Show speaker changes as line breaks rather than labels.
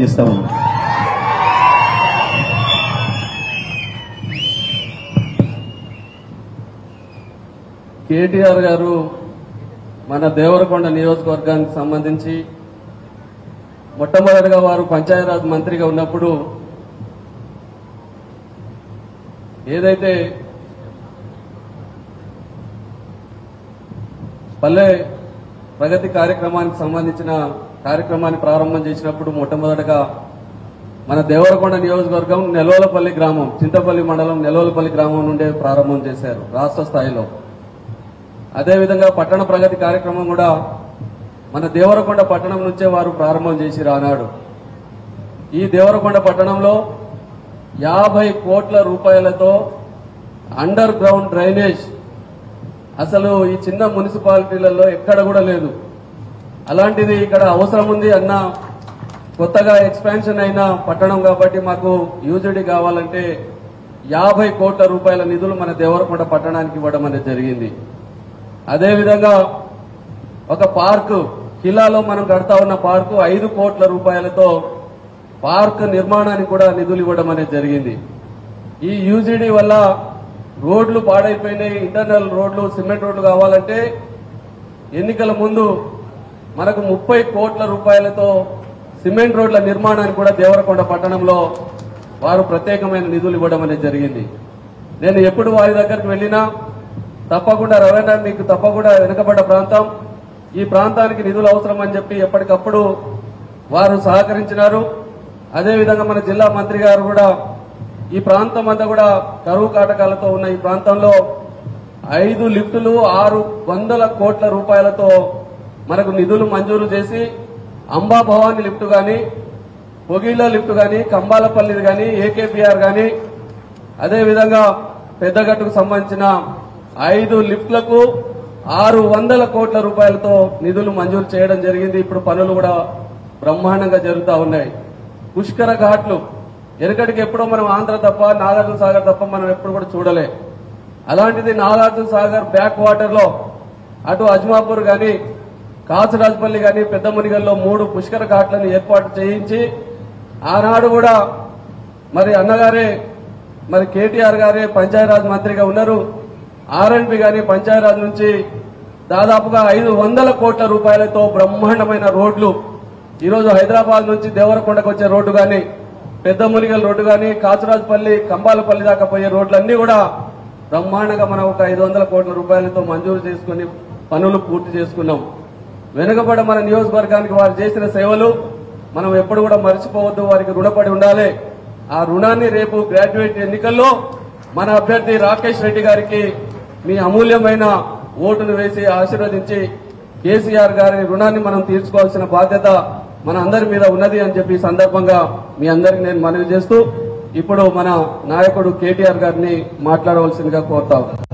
చేస్తాము.
కేటీఆర్ గారు మన దేవరకొండ నియోజకవర్గానికి సంబంధించి మొట్టమొదటిగా వారు పంచాయతీరాజ్ మంత్రిగా ఉన్నప్పుడు ఏదైతే పల్లె ప్రగతి కార్యక్రమానికి సంబంధించిన కార్యక్రమాన్ని ప్రారంభం చేసినప్పుడు మొట్టమొదటిగా మన దేవరకొండ నియోజకవర్గం నెలవలపల్లి గ్రామం, చింతపల్లి మండలం నెలవలపల్లి గ్రామం నుండే ప్రారంభం చేశారు రాష్ట్ర స్థాయిలో. అదేవిధంగా పట్టణ ప్రగతి కార్యక్రమం కూడా మన దేవరకొండ పట్టణం నుంచే వారు ప్రారంభం చేసి రానాడు. ఈ దేవరకొండ పట్టణంలో 50 కోట్ల రూపాయలతో అండర్ గ్రౌండ్ డ్రైనేజ్ అసలు ఈ చిన్న మున్సిపాలిటీలలో ఎక్కడ కూడా లేదు. అలాంటిది ఇక్కడ అవసరం ఉంది అన్న కొత్తగా ఎక్స్పాన్షన్ అయిన పట్టణం కాబట్టి మాకు యూజిడి కావాలంటే 50 కోట్ల రూపాయల నిధులు మన దేవరకొండ పట్టణానికి ఇవ్వడం అనేది జరిగింది. అదేవిధంగా ఒక పార్కు కిలాలో మనం కడతా ఉన్న పార్కు 5 కోట్ల రూపాయలతో పార్క్ నిర్మాణానికి కూడా నిధులు ఇవ్వడం అనేది జరిగింది. ఈ యూజిడి వల్ల రోడ్లు పాడైపోయినాయి. ఇంటర్నల్ రోడ్లు, సిమెంట్ రోడ్లు కావాలంటే ఎన్నికల ముందు మనకు 30 కోట్ల రూపాయలతో సిమెంట్ రోడ్ల నిర్మాణానికి కూడా దేవరకొండ పట్టణంలో వారు ప్రత్యేకమైన నిధులు ఇవ్వడం అనేది జరిగింది. నేను ఎప్పుడు వారి దగ్గరికి వెళ్ళినా తప్పకుండా రవీంద్ర మీకు తప్పకుండా వెనుకబడ్డ ప్రాంతం, ఈ ప్రాంతానికి నిధులు అవసరం అని చెప్పి ఎప్పటికప్పుడు వారు సహకరించినారు. అదేవిధంగా మన జిల్లా మంత్రి గారు కూడా ఈ ప్రాంతం అంతా కూడా కరువు కాటకాలతో ఉన్న ఈ ప్రాంతంలో 5 లిఫ్టులు 600 కోట్ల రూపాయలతో మనకు నిధులు మంజూరు చేసి అంబా భవాని లిఫ్ట్ గాని, పొగిళ్ల లిఫ్ట్ గాని, కంబాలపల్లిది గాని, ఏకేపీఆర్ గాని, అదేవిధంగా పెద్దగట్టుకు సంబంధించిన 5 లిఫ్ట్లకు 600 కోట్ల రూపాయలతో నిధులు మంజూరు చేయడం జరిగింది. ఇప్పుడు పనులు కూడా బ్రహ్మాండంగా జరుగుతూ ఉన్నాయి. పుష్కర ఘాట్లు ఎనకటికి ఎప్పుడో మనం ఆంధ్ర తప్ప, నాగార్జున సాగర్ తప్ప మనం ఎప్పుడు కూడా చూడలే. అలాంటిది నాగార్జున సాగర్ బ్యాక్ వాటర్ లో అటు అజ్మాపూర్ గాని, కాసురాజపల్లి గాని, పెద్ద మునిగల్లో 3 పుష్కర ఘాట్లను ఏర్పాటు చేయించి ఆనాడు కూడా మరి అన్నగారే మరి కేటీఆర్ గారే పంచాయతీరాజ్ మంత్రిగా ఉన్నారు. ఆర్ఎండ్బి గాని పంచాయతీరాజ్ నుంచి దాదాపుగా 500 కోట్ల రూపాయలతో బ్రహ్మాండమైన రోడ్లు ఈరోజు హైదరాబాద్ నుంచి దేవరకొండకు వచ్చే రోడ్డు గాని, పెద్ద మునిగల్ రోడ్డు గాని, కాసురాజపల్లి కంబాలపల్లి దాకా పోయే రోడ్లన్నీ కూడా బ్రహ్మాండంగా మనం ఒక 500 కోట్ల రూపాయలతో మంజూరు చేసుకుని పనులు పూర్తి చేసుకున్నాం. వెనుకబడ మన నియోజకవర్గానికి వారు చేసిన సేవలు మనం ఎప్పుడు కూడా మర్చిపోవద్దు, వారికి రుణపడి ఉండాలి. ఆ రుణాన్ని రేపు గ్రాడ్యుయేట్ ఎన్నికల్లో మన అభ్యర్థి రాకేష్ రెడ్డి గారికి మీ అమూల్యమైన ఓటును వేసి ఆశీర్వదించి కేసీఆర్ గారి రుణాన్ని మనం తీర్చుకోవాల్సిన బాధ్యత మన అందరి మీద ఉన్నది అని చెప్పి సందర్భంగా మీ అందరికి నేను మనవి చేస్తూ ఇప్పుడు మన నాయకుడు కేటీఆర్ గారిని మాట్లాడవలసిందిగా కోరుతా ఉన్నాను.